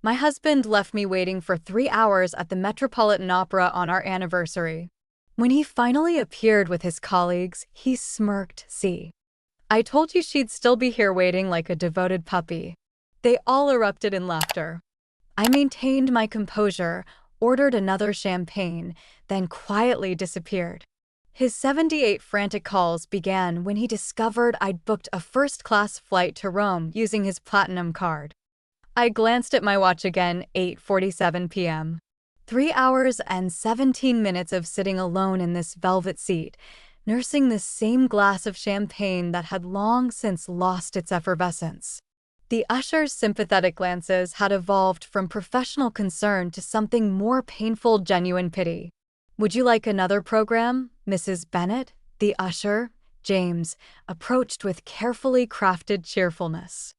My husband left me waiting for 3 hours at the Metropolitan Opera on our anniversary. When he finally appeared with his colleagues, he smirked. "See, I told you she'd still be here waiting like a devoted puppy." They all erupted in laughter. I maintained my composure, ordered another champagne, then quietly disappeared. His 78 frantic calls began when he discovered I'd booked a first-class flight to Rome using his platinum card. I glanced at my watch again, 8:47 p.m. 3 hours and 17 minutes of sitting alone in this velvet seat, nursing the same glass of champagne that had long since lost its effervescence. The usher's sympathetic glances had evolved from professional concern to something more painful, genuine pity. "Would you like another program, Mrs. Bennet?" The usher, James, approached with carefully crafted cheerfulness.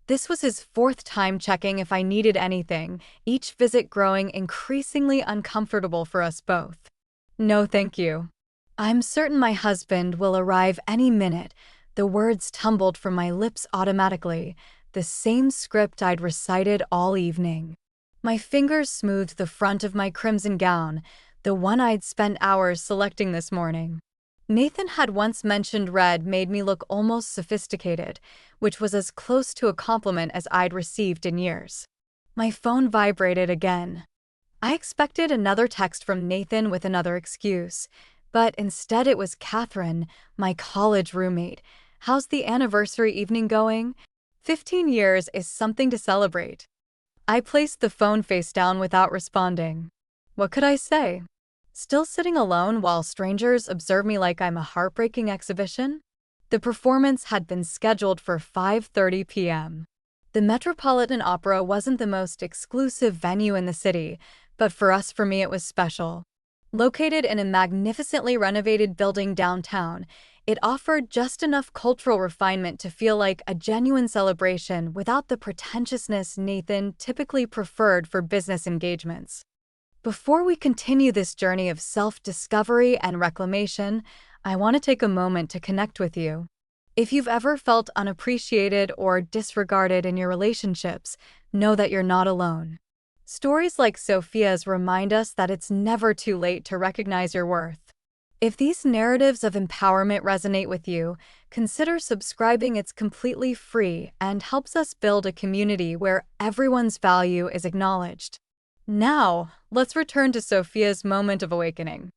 This was his fourth time checking if I needed anything, each visit growing increasingly uncomfortable for us both. "No, thank you. I'm certain my husband will arrive any minute." The words tumbled from my lips automatically, the same script I'd recited all evening. My fingers smoothed the front of my crimson gown, the one I'd spent hours selecting this morning. Nathan had once mentioned red made me look almost sophisticated, which was as close to a compliment as I'd received in years. My phone vibrated again. I expected another text from Nathan with another excuse, but instead it was Catherine, my college roommate. "How's the anniversary evening going? 15 years is something to celebrate." I placed the phone face down without responding. What could I say? Still sitting alone while strangers observe me like I'm a heartbreaking exhibition? The performance had been scheduled for 5:30 p.m. The Metropolitan Opera wasn't the most exclusive venue in the city, but for me it was special. Located in a magnificently renovated building downtown, it offered just enough cultural refinement to feel like a genuine celebration without the pretentiousness Nathan typically preferred for business engagements. Before we continue this journey of self-discovery and reclamation, I want to take a moment to connect with you. If you've ever felt unappreciated or disregarded in your relationships, know that you're not alone. Stories like Sophia's remind us that it's never too late to recognize your worth. If these narratives of empowerment resonate with you, consider subscribing. It's completely free and helps us build a community where everyone's value is acknowledged. Now, let's return to Sophia's moment of awakening.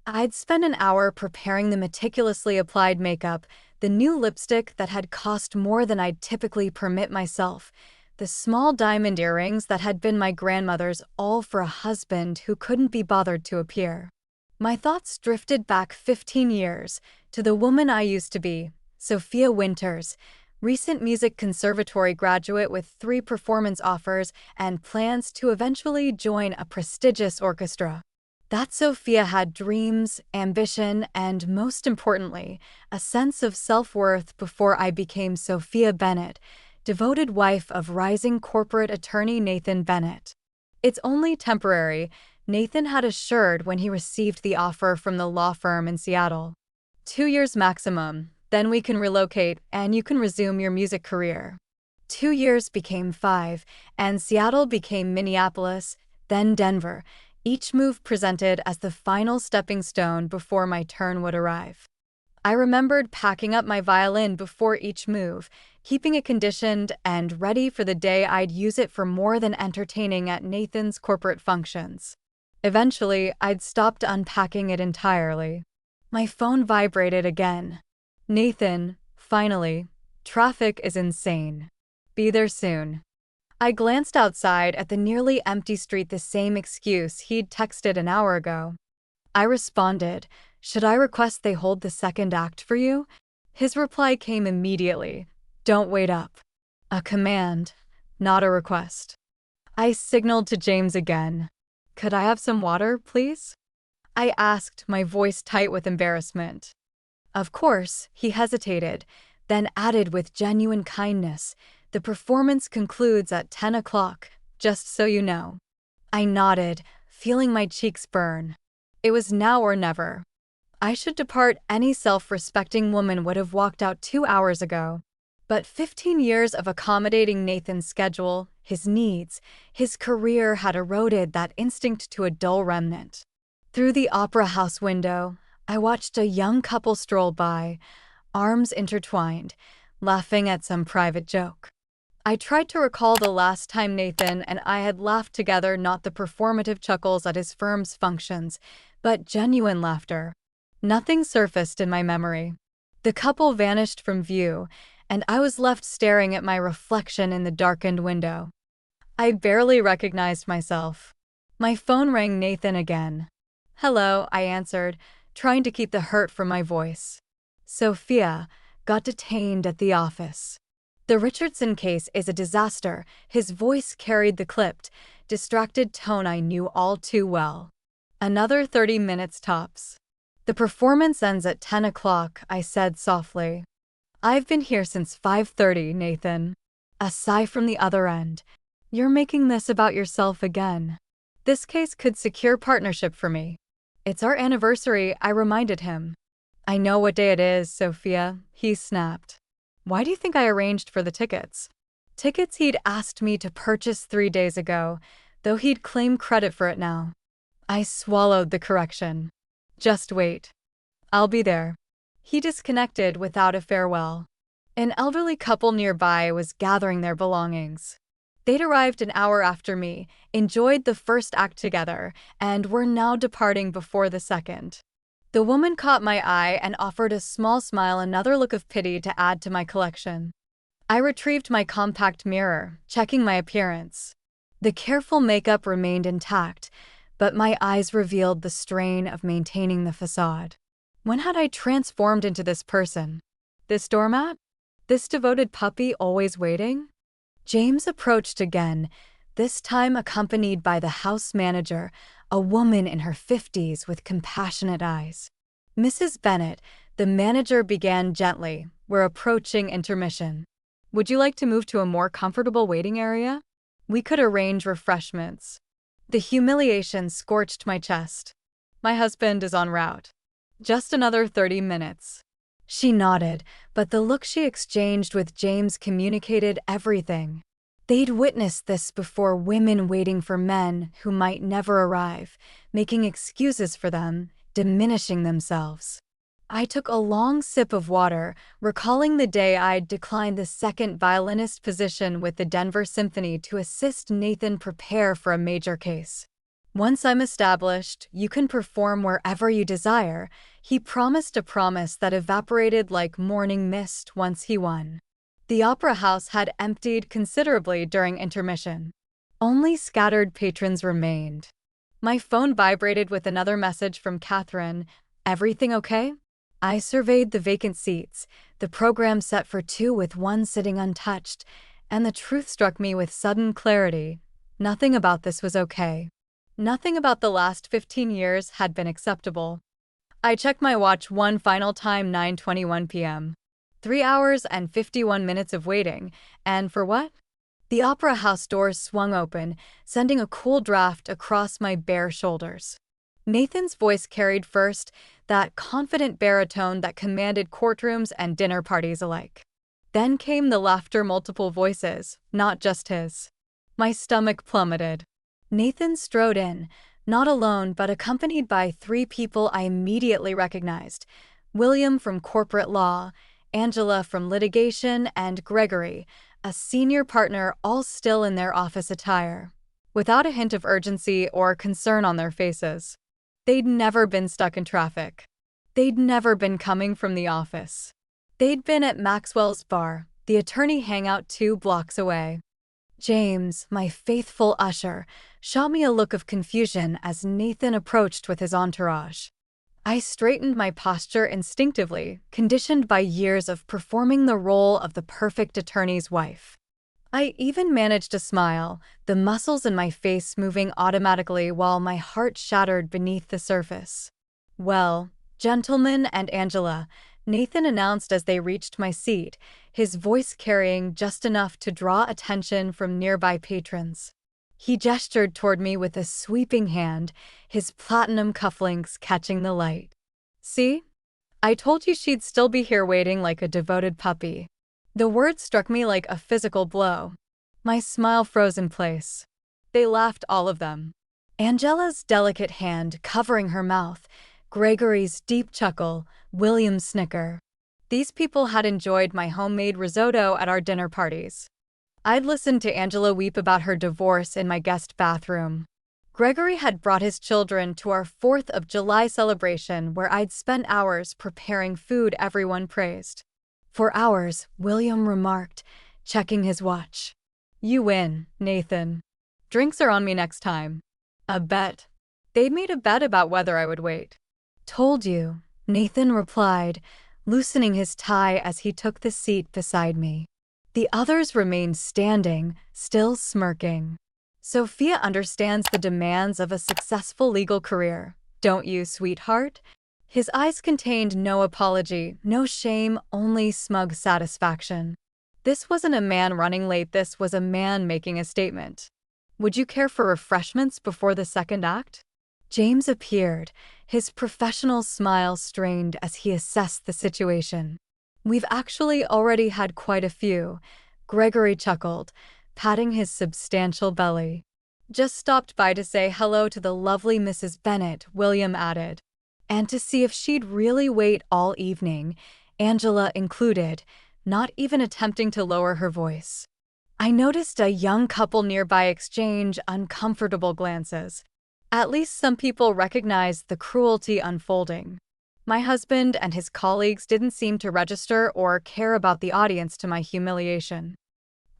I'd spent an hour preparing the meticulously applied makeup, the new lipstick that had cost more than I'd typically permit myself, the small diamond earrings that had been my grandmother's, all for a husband who couldn't be bothered to appear. My thoughts drifted back 15 years, to the woman I used to be, Sophia Winters, recent music conservatory graduate with 3 performance offers and plans to eventually join a prestigious orchestra. That Sophia had dreams, ambition, and most importantly, a sense of self-worth before I became Sophia Bennet, devoted wife of rising corporate attorney Nathan Bennet. "It's only temporary," Nathan had assured when he received the offer from the law firm in Seattle. "2 years maximum. Then we can relocate and you can resume your music career." 2 years became 5, and Seattle became Minneapolis, then Denver, each move presented as the final stepping stone before my turn would arrive. I remembered packing up my violin before each move, keeping it conditioned and ready for the day I'd use it for more than entertaining at Nathan's corporate functions. Eventually, I'd stopped unpacking it entirely. My phone vibrated again. "Nathan, finally. Traffic is insane. Be there soon." I glanced outside at the nearly empty street, the same excuse he'd texted an hour ago. I responded, "Should I request they hold the second act for you?" His reply came immediately, "Don't wait up." A command, not a request. I signaled to James again. "Could I have some water, please?" I asked, my voice tight with embarrassment. "Of course," he hesitated, then added with genuine kindness, "The performance concludes at 10 o'clock, just so you know." I nodded, feeling my cheeks burn. It was now or never. I should depart. Any self-respecting woman would have walked out 2 hours ago. But 15 years of accommodating Nathan's schedule, his needs, his career had eroded that instinct to a dull remnant. Through the opera house window, I watched a young couple stroll by, arms intertwined, laughing at some private joke. I tried to recall the last time Nathan and I had laughed together, not the performative chuckles at his firm's functions, but genuine laughter. Nothing surfaced in my memory. The couple vanished from view, and I was left staring at my reflection in the darkened window. I barely recognized myself. My phone rang. Nathan again. "Hello," I answered, trying to keep the hurt from my voice. "Sophia got detained at the office. The Richardson case is a disaster." His voice carried the clipped, distracted tone I knew all too well. "Another 30 minutes tops. The performance ends at 10 o'clock, I said softly. "I've been here since 5:30, Nathan." A sigh from the other end. "You're making this about yourself again. This case could secure partnership for me." "It's our anniversary," I reminded him. "I know what day it is, Sophia," he snapped. "Why do you think I arranged for the tickets?" Tickets he'd asked me to purchase 3 days ago, though he'd claim credit for it now. I swallowed the correction. "Just wait. I'll be there." He disconnected without a farewell. An elderly couple nearby was gathering their belongings. They'd arrived an hour after me, enjoyed the first act together, and were now departing before the second. The woman caught my eye and offered a small smile, another look of pity to add to my collection. I retrieved my compact mirror, checking my appearance. The careful makeup remained intact, but my eyes revealed the strain of maintaining the facade. When had I transformed into this person? This doormat? This devoted puppy always waiting? James approached again, this time accompanied by the house manager, a woman in her 50s with compassionate eyes. "Mrs. Bennett," the manager began gently, "we're approaching intermission. Would you like to move to a more comfortable waiting area? We could arrange refreshments." The humiliation scorched my chest. "My husband is en route. Just another 30 minutes. She nodded, but the look she exchanged with James communicated everything. They'd witnessed this before: women waiting for men who might never arrive, making excuses for them, diminishing themselves. I took a long sip of water, recalling the day I'd declined the second violinist position with the Denver Symphony to assist Nathan prepare for a major case. "Once I'm established, you can perform wherever you desire," he promised, a promise that evaporated like morning mist once he won. The opera house had emptied considerably during intermission. Only scattered patrons remained. My phone vibrated with another message from Catherine. "Everything okay?" I surveyed the vacant seats, the program set for 2 with one sitting untouched, and the truth struck me with sudden clarity. Nothing about this was okay. Nothing about the last 15 years had been acceptable. I checked my watch one final time, 9:21 p.m. 3 hours and 51 minutes of waiting, and for what? The opera house doors swung open, sending a cool draft across my bare shoulders. Nathan's voice carried first, that confident baritone that commanded courtrooms and dinner parties alike. Then came the laughter, multiple voices, not just his. My stomach plummeted. Nathan strode in, not alone but accompanied by 3 people I immediately recognized: William from corporate law, Angela from litigation, and Gregory, a senior partner, all still in their office attire, without a hint of urgency or concern on their faces. They'd never been stuck in traffic. They'd never been coming from the office. They'd been at Maxwell's bar, the attorney hangout 2 blocks away. James, my faithful usher, shot me a look of confusion as Nathan approached with his entourage. I straightened my posture instinctively, conditioned by years of performing the role of the perfect attorney's wife. I even managed to smile, the muscles in my face moving automatically while my heart shattered beneath the surface. "Well, gentlemen and Angela," Nathan announced as they reached my seat, his voice carrying just enough to draw attention from nearby patrons. He gestured toward me with a sweeping hand, his platinum cufflinks catching the light. "See? I told you she'd still be here waiting like a devoted puppy." The word struck me like a physical blow. My smile froze in place. They laughed, all of them. Angela's delicate hand covering her mouth, Gregory's deep chuckle, William's snicker. These people had enjoyed my homemade risotto at our dinner parties. I'd listened to Angela weep about her divorce in my guest bathroom. Gregory had brought his children to our 4th of July celebration where I'd spent hours preparing food everyone praised. For hours, William remarked, checking his watch. "You win, Nathan. Drinks are on me next time." A bet. They'd made a bet about whether I would wait. "Told you," Nathan replied, loosening his tie as he took the seat beside me. The others remained standing, still smirking. "Sophia understands the demands of a successful legal career, don't you, sweetheart?" His eyes contained no apology, no shame, only smug satisfaction. This wasn't a man running late, this was a man making a statement. "Would you care for refreshments before the second act?" James appeared, his professional smile strained as he assessed the situation. "We've actually already had quite a few," Gregory chuckled, patting his substantial belly. "Just stopped by to say hello to the lovely Mrs. Bennet," William added. "And to see if she'd really wait all evening," Angela included, not even attempting to lower her voice. I noticed a young couple nearby exchange uncomfortable glances. At least some people recognized the cruelty unfolding. My husband and his colleagues didn't seem to register or care about the audience to my humiliation.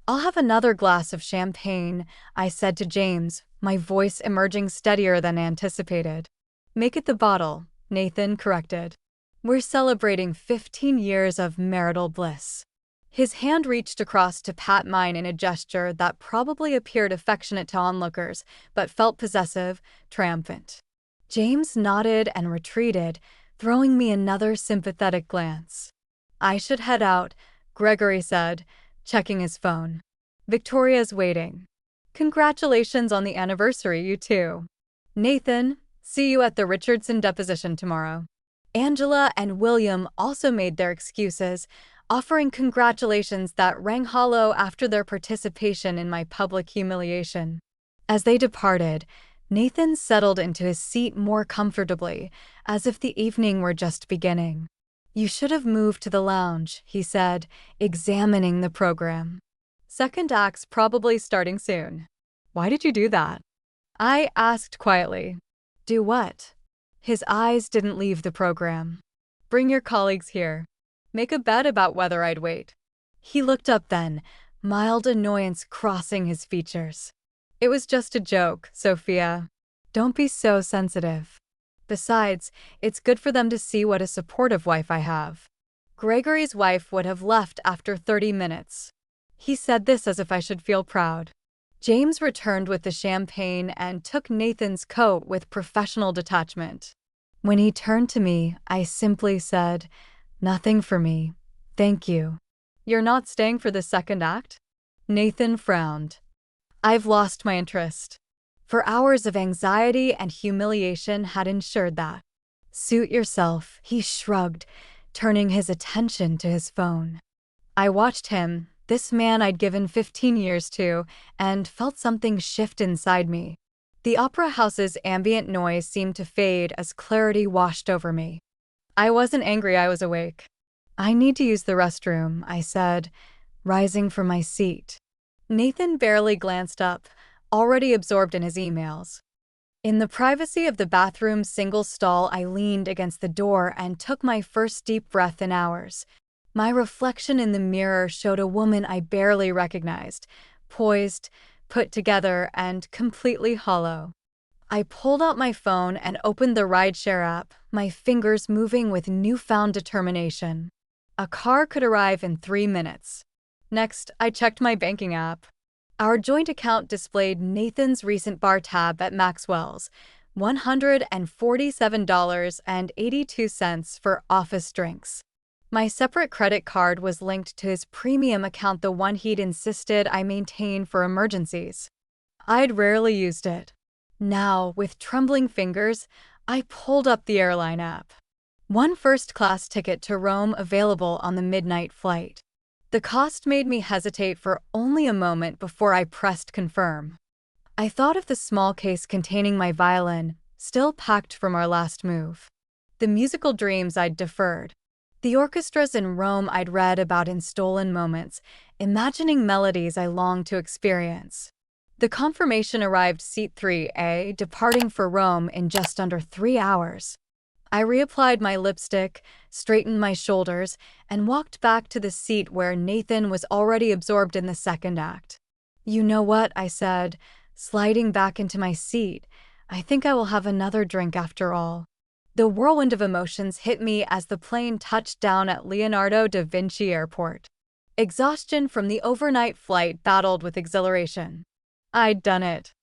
"I'll have another glass of champagne," I said to James, my voice emerging steadier than anticipated. "Make it the bottle," Nathan corrected. "We're celebrating 15 years of marital bliss." His hand reached across to pat mine in a gesture that probably appeared affectionate to onlookers, but felt possessive, triumphant. James nodded and retreated, throwing me another sympathetic glance. "I should head out," Gregory said, checking his phone. "Victoria's waiting." "Congratulations on the anniversary, you too." "Nathan, see you at the Richardson deposition tomorrow." Angela and William also made their excuses, offering congratulations that rang hollow after their participation in my public humiliation. As they departed, Nathan settled into his seat more comfortably, as if the evening were just beginning. "You should have moved to the lounge," he said, examining the program. "Second act's probably starting soon." "Why did you do that?" I asked quietly. "Do what?" His eyes didn't leave the program. "Bring your colleagues here. Make a bet about whether I'd wait." He looked up then, mild annoyance crossing his features. "It was just a joke, Sophia. Don't be so sensitive. Besides, it's good for them to see what a supportive wife I have." Gregory's wife would have left after 30 minutes. He said this as if I should feel proud. James returned with the champagne and took Nathan's coat with professional detachment. When he turned to me, I simply said, "Nothing for me, thank you." "You're not staying for the second act?" Nathan frowned. "I've lost my interest." For hours of anxiety and humiliation had ensured that. "Suit yourself," he shrugged, turning his attention to his phone. I watched him, this man I'd given 15 years to, and felt something shift inside me. The opera house's ambient noise seemed to fade as clarity washed over me. I wasn't angry, I was awake. "I need to use the restroom," I said, rising from my seat. Nathan barely glanced up, already absorbed in his emails. In the privacy of the bathroom's single stall, I leaned against the door and took my first deep breath in hours. My reflection in the mirror showed a woman I barely recognized, poised, put together, and completely hollow. I pulled out my phone and opened the rideshare app, my fingers moving with newfound determination. A car could arrive in 3 minutes. Next, I checked my banking app. Our joint account displayed Nathan's recent bar tab at Maxwell's, $147.82 for office drinks. My separate credit card was linked to his premium account, the one he'd insisted I maintain for emergencies. I'd rarely used it. Now, with trembling fingers, I pulled up the airline app. One first-class ticket to Rome available on the midnight flight. The cost made me hesitate for only a moment before I pressed confirm. I thought of the small case containing my violin, still packed from our last move. The musical dreams I'd deferred. The orchestras in Rome I'd read about in stolen moments, imagining melodies I longed to experience. The confirmation arrived seat 3A, departing for Rome in just under 3 hours. I reapplied my lipstick, straightened my shoulders, and walked back to the seat where Nathan was already absorbed in the second act. "You know what?" I said, sliding back into my seat. "I think I will have another drink after all." The whirlwind of emotions hit me as the plane touched down at Leonardo da Vinci Airport. Exhaustion from the overnight flight battled with exhilaration. I'd done it.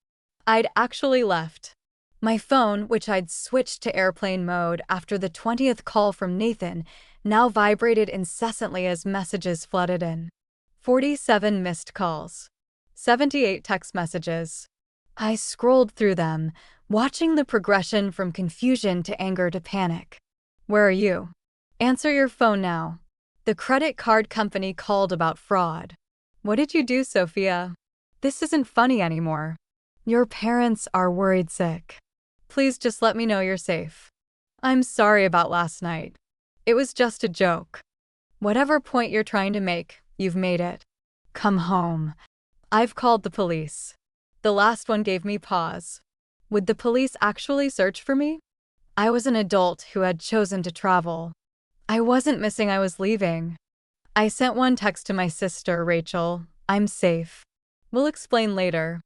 I'd actually left. My phone, which I'd switched to airplane mode after the 20th call from Nathan, now vibrated incessantly as messages flooded in. 47 missed calls. 78 text messages. I scrolled through them, watching the progression from confusion to anger to panic. "Where are you? Answer your phone now." The credit card company called about fraud. "What did you do, Sophia? This isn't funny anymore. Your parents are worried sick. Please just let me know you're safe. I'm sorry about last night. It was just a joke. Whatever point you're trying to make, you've made it. Come home. I've called the police." The last one gave me pause. Would the police actually search for me? I was an adult who had chosen to travel. I wasn't missing, I was leaving. I sent one text to my sister, Rachel. "I'm safe. We'll explain later.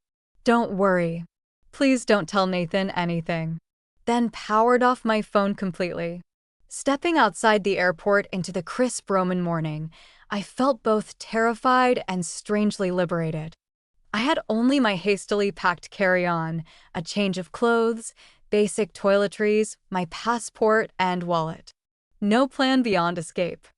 Don't worry. Please don't tell Nathan anything." Then powered off my phone completely. Stepping outside the airport into the crisp Roman morning, I felt both terrified and strangely liberated. I had only my hastily packed carry-on, a change of clothes, basic toiletries, my passport, and wallet. No plan beyond escape.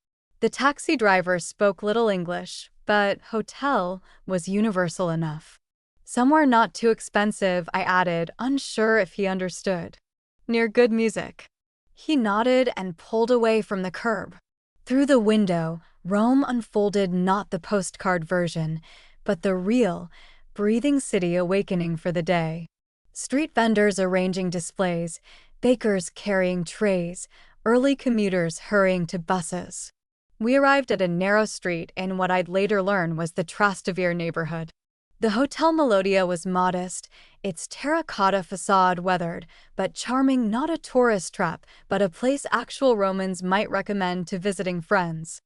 The taxi driver spoke little English, but hotel was universal enough. "Somewhere not too expensive," I added, unsure if he understood. "Near good music." He nodded and pulled away from the curb. Through the window, Rome unfolded, not the postcard version, but the real, breathing city awakening for the day. Street vendors arranging displays, bakers carrying trays, early commuters hurrying to buses. We arrived at a narrow street in what I'd later learn was the Trastevere neighborhood. The Hotel Melodia was modest, its terracotta facade weathered, but charming, not a tourist trap, but a place actual Romans might recommend to visiting friends.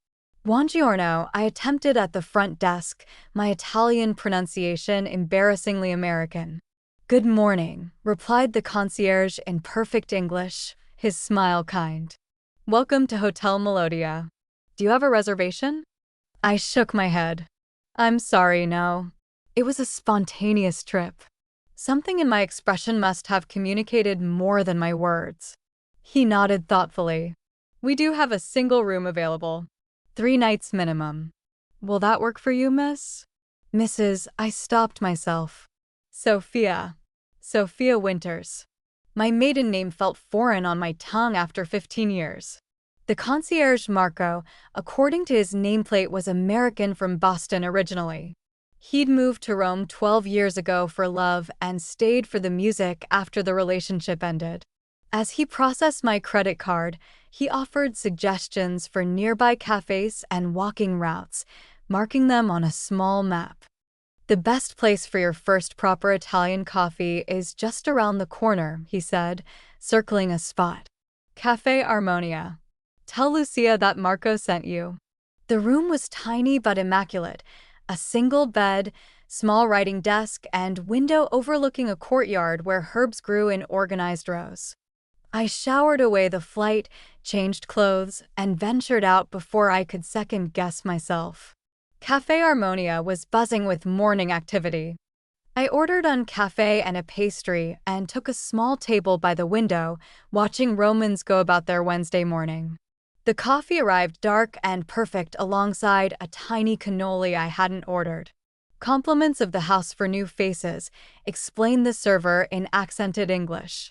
"Buongiorno," I attempted at the front desk, my Italian pronunciation embarrassingly American. "Good morning," replied the concierge in perfect English, his smile kind. "Welcome to Hotel Melodia. Do you have a reservation?" I shook my head. "I'm sorry, no. It was a spontaneous trip." Something in my expression must have communicated more than my words. He nodded thoughtfully. "We do have a single room available. 3 nights minimum. Will that work for you, miss?" "Mrs." I stopped myself. "Sophia. Sophia Winters." My maiden name felt foreign on my tongue after 15 years. The concierge, Marco, according to his nameplate, was American from Boston originally. He'd moved to Rome 12 years ago for love and stayed for the music after the relationship ended. As he processed my credit card, he offered suggestions for nearby cafes and walking routes, marking them on a small map. "The best place for your first proper Italian coffee is just around the corner," he said, circling a spot. "Cafe Armonia. Tell Lucia that Marco sent you." The room was tiny but immaculate. A single bed, small writing desk, and window overlooking a courtyard where herbs grew in organized rows. I showered away the flight, changed clothes, and ventured out before I could second-guess myself. Cafe Armonia was buzzing with morning activity. I ordered un café and a pastry and took a small table by the window, watching Romans go about their Wednesday morning. The coffee arrived dark and perfect alongside a tiny cannoli I hadn't ordered. "Compliments of the house for new faces," explained the server in accented English.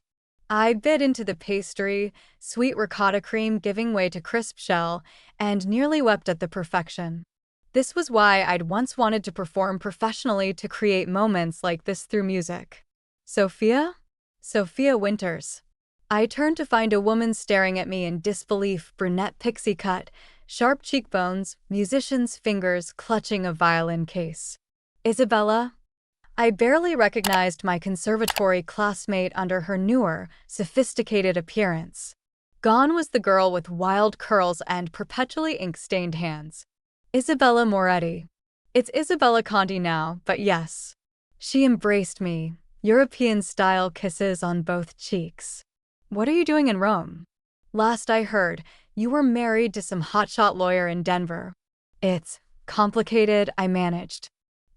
I bit into the pastry, sweet ricotta cream giving way to crisp shell, and nearly wept at the perfection. This was why I'd once wanted to perform professionally to create moments like this through music. Sophia? Sophia Winters. I turned to find a woman staring at me in disbelief, brunette pixie cut, sharp cheekbones, musician's fingers clutching a violin case. Isabella? I barely recognized my conservatory classmate under her newer, sophisticated appearance. Gone was the girl with wild curls and perpetually ink-stained hands. Isabella Moretti. It's Isabella Conti now, but yes. She embraced me, European-style kisses on both cheeks. What are you doing in Rome? Last I heard, you were married to some hotshot lawyer in Denver. It's complicated, I managed.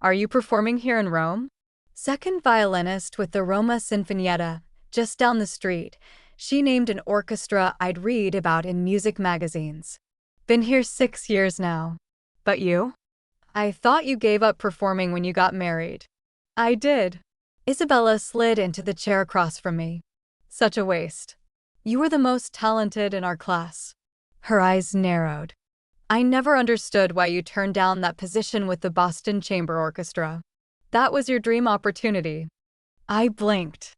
Are you performing here in Rome? Second violinist with the Roma Sinfonietta, just down the street. She named an orchestra I'd read about in music magazines. Been here 6 years now. But you? I thought you gave up performing when you got married. I did. Isabella slid into the chair across from me. Such a waste. You were the most talented in our class. Her eyes narrowed. I never understood why you turned down that position with the Boston Chamber Orchestra. That was your dream opportunity. I blinked.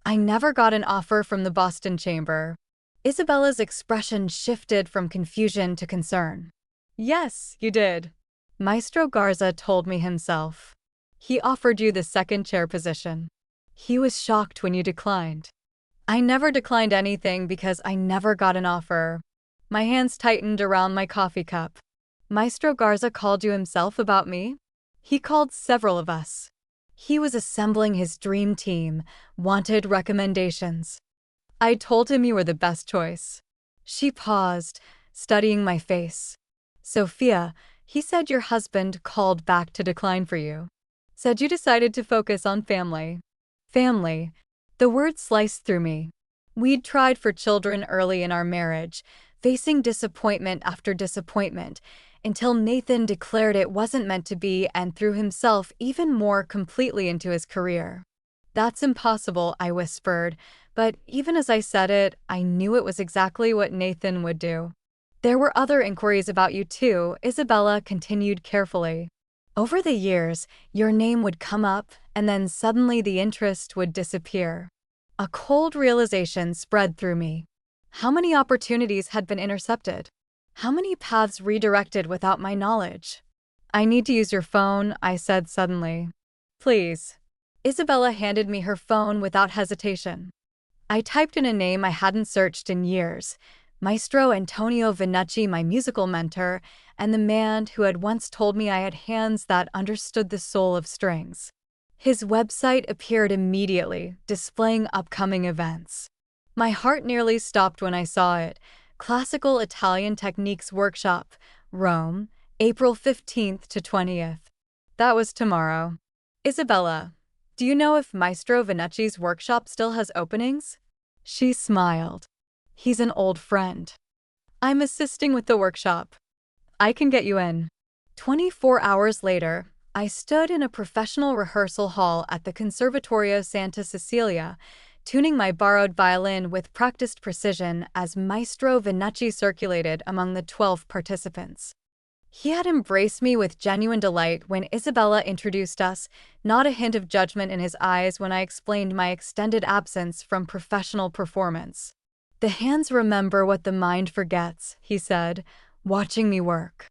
I never got an offer from the Boston Chamber. Isabella's expression shifted from confusion to concern. Yes, you did. Maestro Garza told me himself. He offered you the second chair position. He was shocked when you declined. I never declined anything because I never got an offer. My hands tightened around my coffee cup. Maestro Garza called you himself about me? He called several of us. He was assembling his dream team, wanted recommendations. I told him you were the best choice. She paused, studying my face. Sophia, he said your husband called back to decline for you. Said you decided to focus on family. Family. The word sliced through me. We'd tried for children early in our marriage, facing disappointment after disappointment, until Nathan declared it wasn't meant to be and threw himself even more completely into his career. That's impossible, I whispered, but even as I said it, I knew it was exactly what Nathan would do. There were other inquiries about you too, Isabella continued carefully. Over the years, your name would come up, and then suddenly the interest would disappear. A cold realization spread through me. How many opportunities had been intercepted? How many paths redirected without my knowledge? I need to use your phone, I said suddenly. Please. Isabella handed me her phone without hesitation. I typed in a name I hadn't searched in years. Maestro Antonio Vinucci, my musical mentor, and the man who had once told me I had hands that understood the soul of strings. His website appeared immediately, displaying upcoming events. My heart nearly stopped when I saw it. Classical Italian Techniques Workshop, Rome, April 15th to 20th. That was tomorrow. Isabella, do you know if Maestro Vinucci's workshop still has openings? She smiled. He's an old friend. I'm assisting with the workshop. I can get you in. 24 hours later, I stood in a professional rehearsal hall at the Conservatorio Santa Cecilia, tuning my borrowed violin with practiced precision as Maestro Vinucci circulated among the 12 participants. He had embraced me with genuine delight when Isabella introduced us, not a hint of judgment in his eyes when I explained my extended absence from professional performance. The hands remember what the mind forgets, he said, watching me work.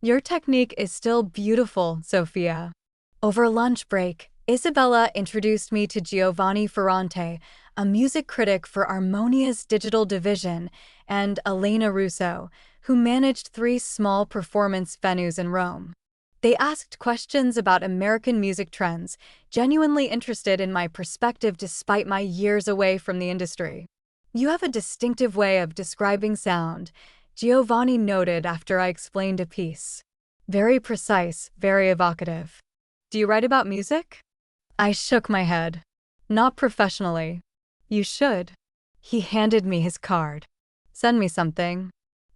Your technique is still beautiful, Sophia. Over lunch break, Isabella introduced me to Giovanni Ferrante, a music critic for Armonia's digital division, and Elena Russo, who managed 3 small performance venues in Rome. They asked questions about American music trends, genuinely interested in my perspective despite my years away from the industry. You have a distinctive way of describing sound, Giovanni noted after I explained a piece. Very precise, very evocative. Do you write about music? I shook my head. Not professionally. You should. He handed me his card. Send me something.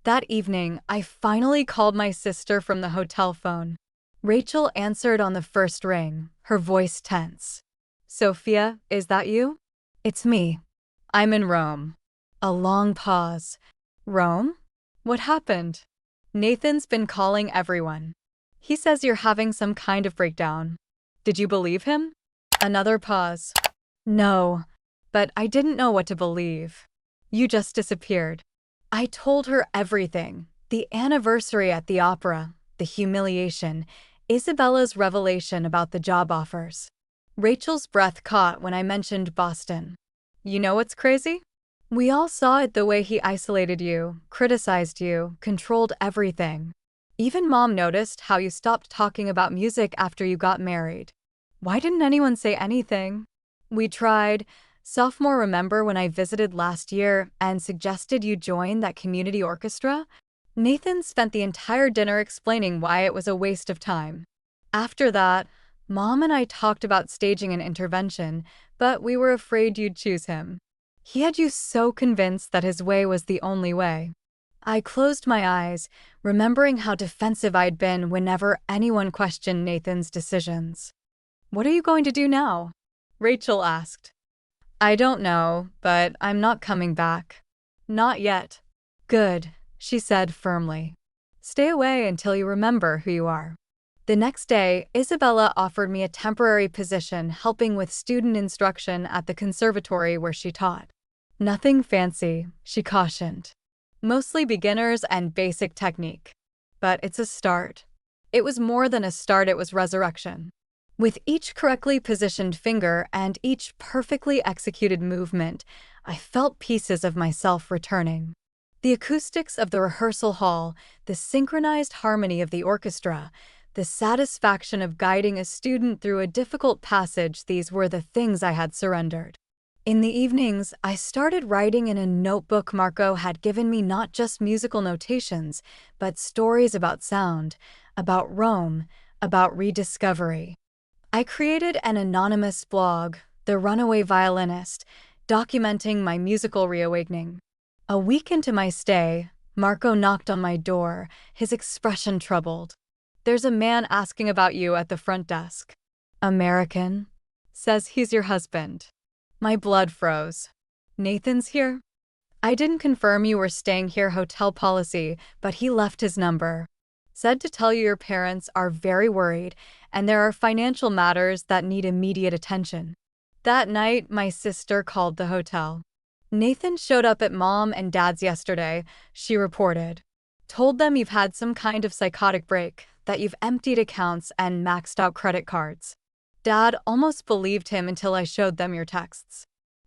That evening, I finally called my sister from the hotel phone. Rachel answered on the first ring, her voice tense. Sophia, is that you? It's me. I'm in Rome. A long pause. Rome? What happened? Nathan's been calling everyone. He says you're having some kind of breakdown. Did you believe him? Another pause. No, but I didn't know what to believe. You just disappeared. I told her everything. The anniversary at the opera, the humiliation, Isabella's revelation about the job offers. Rachel's breath caught when I mentioned Boston. You know what's crazy? We all saw it, the way he isolated you, criticized you, controlled everything. Even Mom noticed how you stopped talking about music after you got married. Why didn't anyone say anything? We tried. Sophomore, remember when I visited last year and suggested you join that community orchestra? Nathan spent the entire dinner explaining why it was a waste of time. After that, Mom and I talked about staging an intervention, but we were afraid you'd choose him. He had you so convinced that his way was the only way. I closed my eyes, remembering how defensive I'd been whenever anyone questioned Nathan's decisions. What are you going to do now? Rachel asked. I don't know, but I'm not coming back. Not yet. Good, she said firmly. Stay away until you remember who you are. The next day, Isabella offered me a temporary position helping with student instruction at the conservatory where she taught. Nothing fancy, she cautioned. Mostly beginners and basic technique. But it's a start. It was more than a start, it was resurrection. With each correctly positioned finger and each perfectly executed movement, I felt pieces of myself returning. The acoustics of the rehearsal hall, the synchronized harmony of the orchestra, the satisfaction of guiding a student through a difficult passage, these were the things I had surrendered. In the evenings, I started writing in a notebook Marco had given me, not just musical notations, but stories about sound, about Rome, about rediscovery. I created an anonymous blog, The Runaway Violinist, documenting my musical reawakening. A week into my stay, Marco knocked on my door, his expression troubled. There's a man asking about you at the front desk. American. Says he's your husband. My blood froze. Nathan's here? I didn't confirm you were staying here, hotel policy, but he left his number. Said to tell you your parents are very worried and there are financial matters that need immediate attention. That night, my sister called the hotel. Nathan showed up at Mom and Dad's yesterday, she reported. Told them you've had some kind of psychotic break, that you've emptied accounts and maxed out credit cards. Dad almost believed him until I showed them your texts.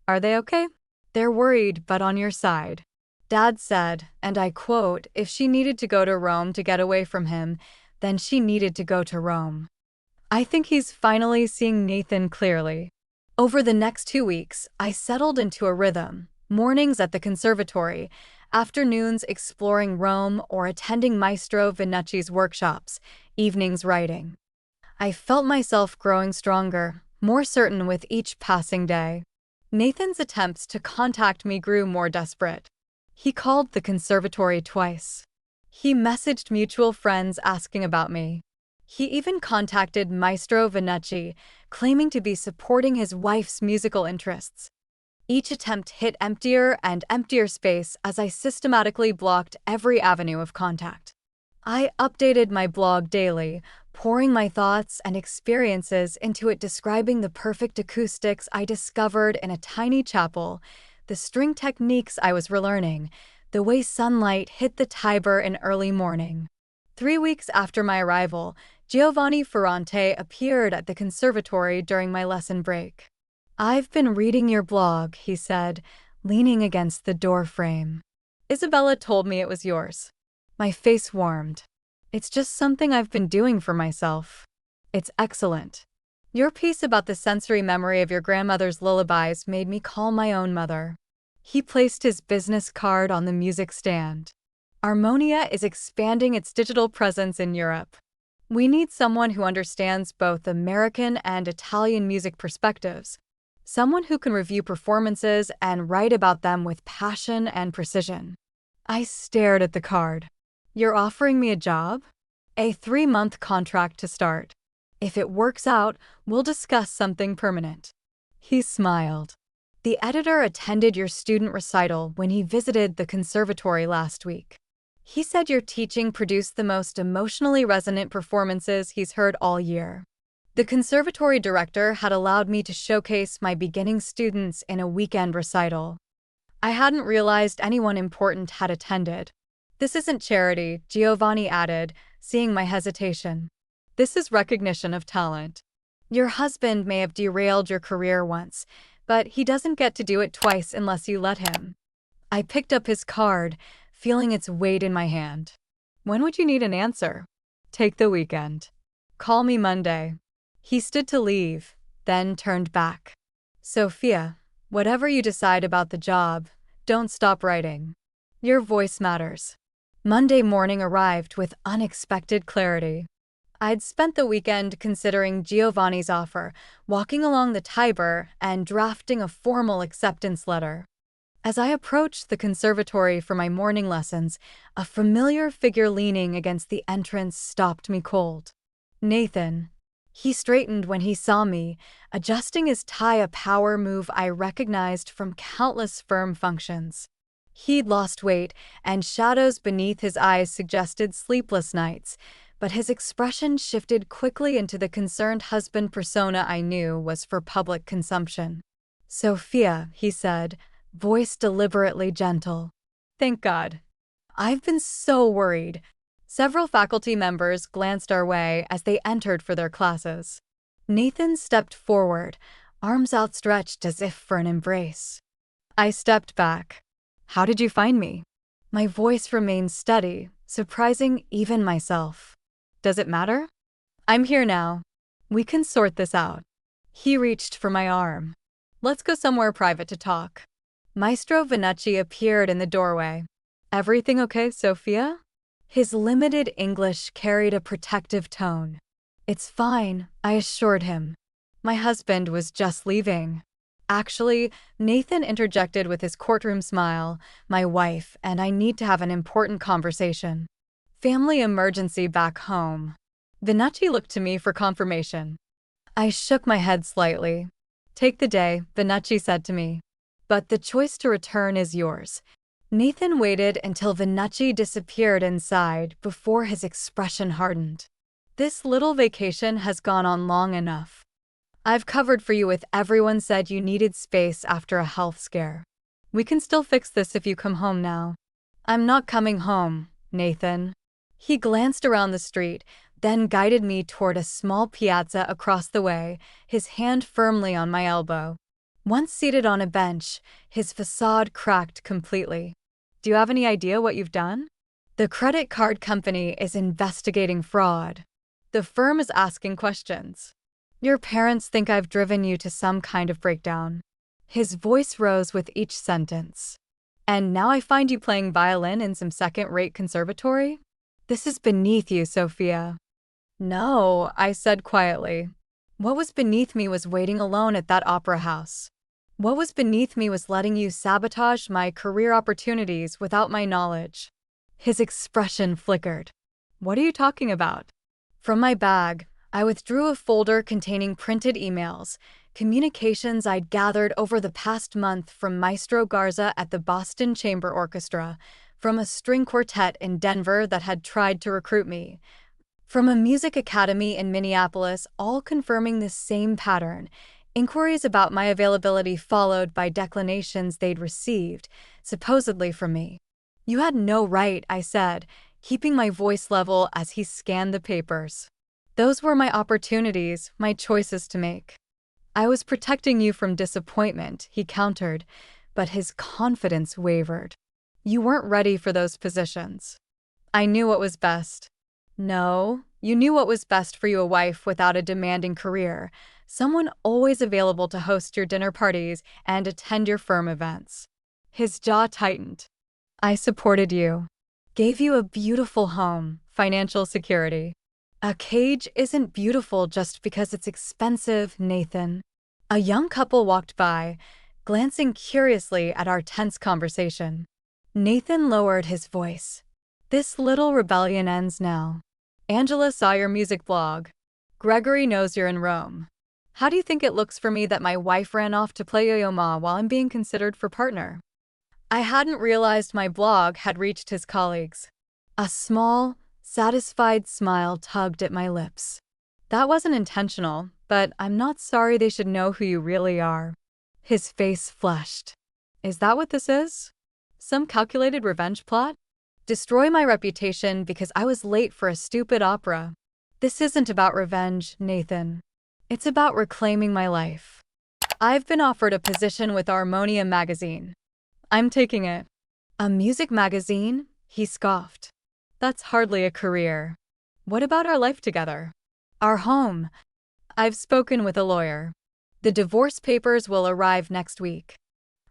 Are they okay? They're worried, but on your side. Dad said, and I quote, if she needed to go to Rome to get away from him, then she needed to go to Rome. I think he's finally seeing Nathan clearly. Over the next 2 weeks, I settled into a rhythm. Mornings at the conservatory, afternoons exploring Rome or attending Maestro Vinucci's workshops, evenings writing. I felt myself growing stronger, more certain with each passing day. Nathan's attempts to contact me grew more desperate. He called the conservatory twice. He messaged mutual friends asking about me. He even contacted Maestro Vinucci, claiming to be supporting his wife's musical interests. Each attempt hit emptier and emptier space as I systematically blocked every avenue of contact. I updated my blog daily, pouring my thoughts and experiences into it, describing the perfect acoustics I discovered in a tiny chapel, the string techniques I was relearning, the way sunlight hit the Tiber in early morning. 3 weeks after my arrival, Giovanni Ferrante appeared at the conservatory during my lesson break. I've been reading your blog, he said, leaning against the door frame. Isabella told me it was yours. My face warmed. It's just something I've been doing for myself. It's excellent. Your piece about the sensory memory of your grandmother's lullabies made me call my own mother. He placed his business card on the music stand. Armonia is expanding its digital presence in Europe. We need someone who understands both American and Italian music perspectives. Someone who can review performances and write about them with passion and precision. I stared at the card. You're offering me a job? A 3-month contract to start. If it works out, we'll discuss something permanent. He smiled. The editor attended your student recital when he visited the conservatory last week. He said your teaching produced the most emotionally resonant performances he's heard all year. The conservatory director had allowed me to showcase my beginning students in a weekend recital. I hadn't realized anyone important had attended. This isn't charity, Giovanni added, seeing my hesitation. This is recognition of talent. Your husband may have derailed your career once, but he doesn't get to do it twice unless you let him. I picked up his card, feeling its weight in my hand. When would you need an answer? Take the weekend. Call me Monday. He stood to leave, then turned back. Sophia, whatever you decide about the job, don't stop writing. Your voice matters. Monday morning arrived with unexpected clarity. I'd spent the weekend considering Giovanni's offer, walking along the Tiber, and drafting a formal acceptance letter. As I approached the conservatory for my morning lessons, a familiar figure leaning against the entrance stopped me cold. Nathan. He straightened when he saw me, adjusting his tie, a power move I recognized from countless firm functions. He'd lost weight, and shadows beneath his eyes suggested sleepless nights, but his expression shifted quickly into the concerned husband persona I knew was for public consumption. Sophia, he said, voice deliberately gentle. Thank God. I've been so worried. Several faculty members glanced our way as they entered for their classes. Nathan stepped forward, arms outstretched as if for an embrace. I stepped back. How did you find me? My voice remained steady, surprising even myself. Does it matter? I'm here now. We can sort this out. He reached for my arm. Let's go somewhere private to talk. Maestro Vannucci appeared in the doorway. Everything okay, Sophia? His limited English carried a protective tone. It's fine, I assured him. My husband was just leaving. Actually, Nathan interjected with his courtroom smile, my wife and I need to have an important conversation. Family emergency back home. Vannucci looked to me for confirmation. I shook my head slightly. Take the day, Vannucci said to me. But the choice to return is yours. Nathan waited until Vannucci disappeared inside before his expression hardened. This little vacation has gone on long enough. I've covered for you if everyone said you needed space after a health scare. We can still fix this if you come home now. I'm not coming home, Nathan. He glanced around the street, then guided me toward a small piazza across the way, his hand firmly on my elbow. Once seated on a bench, his facade cracked completely. Do you have any idea what you've done? The credit card company is investigating fraud. The firm is asking questions. Your parents think I've driven you to some kind of breakdown. His voice rose with each sentence. And now I find you playing violin in some second-rate conservatory? This is beneath you, Sophia. No, I said quietly. What was beneath me was waiting alone at that opera house. What was beneath me was letting you sabotage my career opportunities without my knowledge. His expression flickered. What are you talking about? From my bag, I withdrew a folder containing printed emails, communications I'd gathered over the past month from Maestro Garza at the Boston Chamber Orchestra, from a string quartet in Denver that had tried to recruit me, from a music academy in Minneapolis, all confirming the same pattern. Inquiries about my availability followed by declinations they'd received, supposedly from me. You had no right, I said, keeping my voice level as he scanned the papers. Those were my opportunities, my choices to make. I was protecting you from disappointment, he countered, but his confidence wavered. You weren't ready for those positions. I knew what was best. No, you knew what was best for you, a wife without a demanding career, someone always available to host your dinner parties and attend your firm events. His jaw tightened. I supported you. Gave you a beautiful home, financial security. A cage isn't beautiful just because it's expensive, Nathan. A young couple walked by, glancing curiously at our tense conversation. Nathan lowered his voice. This little rebellion ends now. Angela saw your music blog. Gregory knows you're in Rome. How do you think it looks for me that my wife ran off to play Yo-Yo Ma while I'm being considered for partner? I hadn't realized my blog had reached his colleagues. A small, satisfied smile tugged at my lips. That wasn't intentional, but I'm not sorry they should know who you really are. His face flushed. Is that what this is? Some calculated revenge plot? Destroy my reputation because I was late for a stupid opera. This isn't about revenge, Nathan. It's about reclaiming my life. I've been offered a position with Harmonia magazine. I'm taking it. A music magazine? He scoffed. That's hardly a career. What about our life together? Our home? I've spoken with a lawyer. The divorce papers will arrive next week.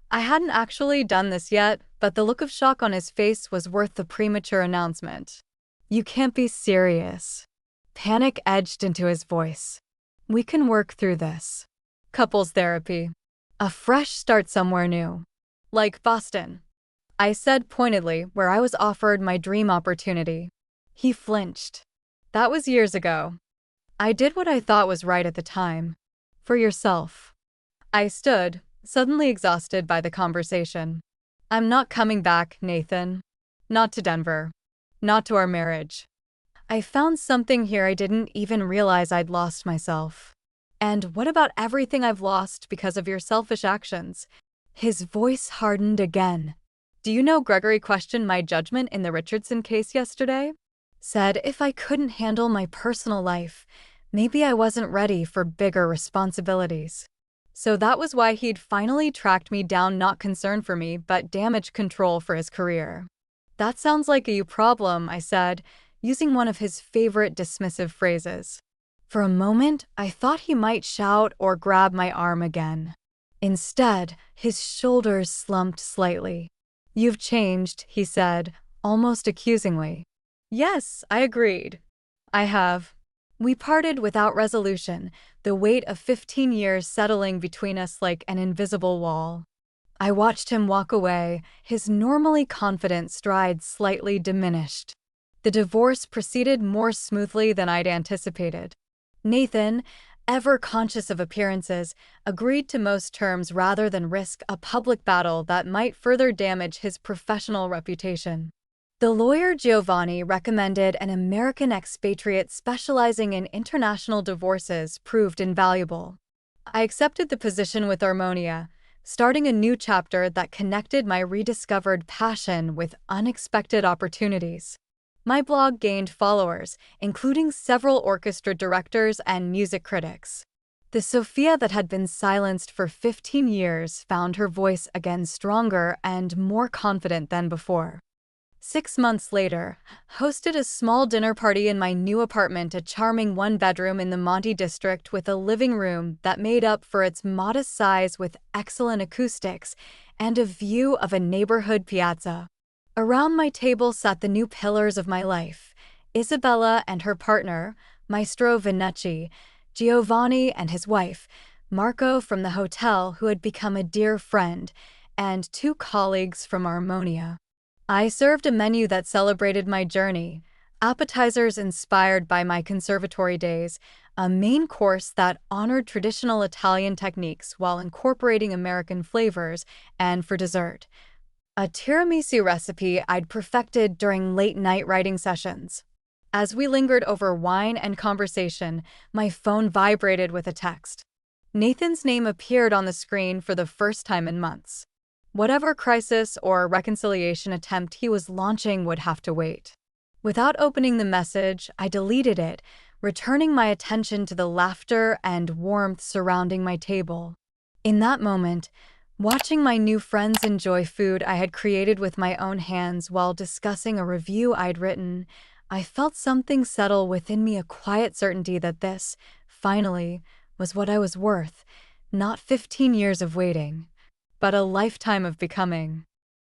I hadn't actually done this yet, but the look of shock on his face was worth the premature announcement. You can't be serious. Panic edged into his voice. We can work through this. Couples therapy. A fresh start somewhere new. Like Boston. I said pointedly, where I was offered my dream opportunity. He flinched. That was years ago. I did what I thought was right at the time. For yourself. I stood, suddenly exhausted by the conversation. I'm not coming back, Nathan. Not to Denver. Not to our marriage. I found something here I didn't even realize I'd lost myself. And what about everything I've lost because of your selfish actions? His voice hardened again. Do you know Gregory questioned my judgment in the Richardson case yesterday? Said if I couldn't handle my personal life, maybe I wasn't ready for bigger responsibilities. So that was why he'd finally tracked me down, not concern for me, but damage control for his career. That sounds like a you problem, I said, using one of his favorite dismissive phrases. For a moment, I thought he might shout or grab my arm again. Instead, his shoulders slumped slightly. You've changed, he said, almost accusingly. Yes, I agreed. I have. We parted without resolution, the weight of 15 years settling between us like an invisible wall. I watched him walk away, his normally confident stride slightly diminished. The divorce proceeded more smoothly than I'd anticipated. Nathan, ever conscious of appearances, agreed to most terms rather than risk a public battle that might further damage his professional reputation. The lawyer Giovanni recommended an American expatriate specializing in international divorces proved invaluable. I accepted the position with Harmonia, starting a new chapter that connected my rediscovered passion with unexpected opportunities. My blog gained followers, including several orchestra directors and music critics. The Sophia that had been silenced for 15 years found her voice again stronger and more confident than before. 6 months later, hosted a small dinner party in my new apartment, a charming one-bedroom in the Monte district with a living room that made up for its modest size with excellent acoustics and a view of a neighborhood piazza. Around my table sat the new pillars of my life, Isabella and her partner, Maestro Vinecci, Giovanni and his wife, Marco from the hotel who had become a dear friend, and 2 colleagues from Harmonia. I served a menu that celebrated my journey, appetizers inspired by my conservatory days, a main course that honored traditional Italian techniques while incorporating American flavors, and for dessert, a tiramisu recipe I'd perfected during late-night writing sessions. As we lingered over wine and conversation, my phone vibrated with a text. Nathan's name appeared on the screen for the first time in months. Whatever crisis or reconciliation attempt he was launching would have to wait. Without opening the message, I deleted it, returning my attention to the laughter and warmth surrounding my table. In that moment, watching my new friends enjoy food I had created with my own hands while discussing a review I'd written, I felt something settle within me, a quiet certainty that this, finally, was what I was worth, not 15 years of waiting, but a lifetime of becoming.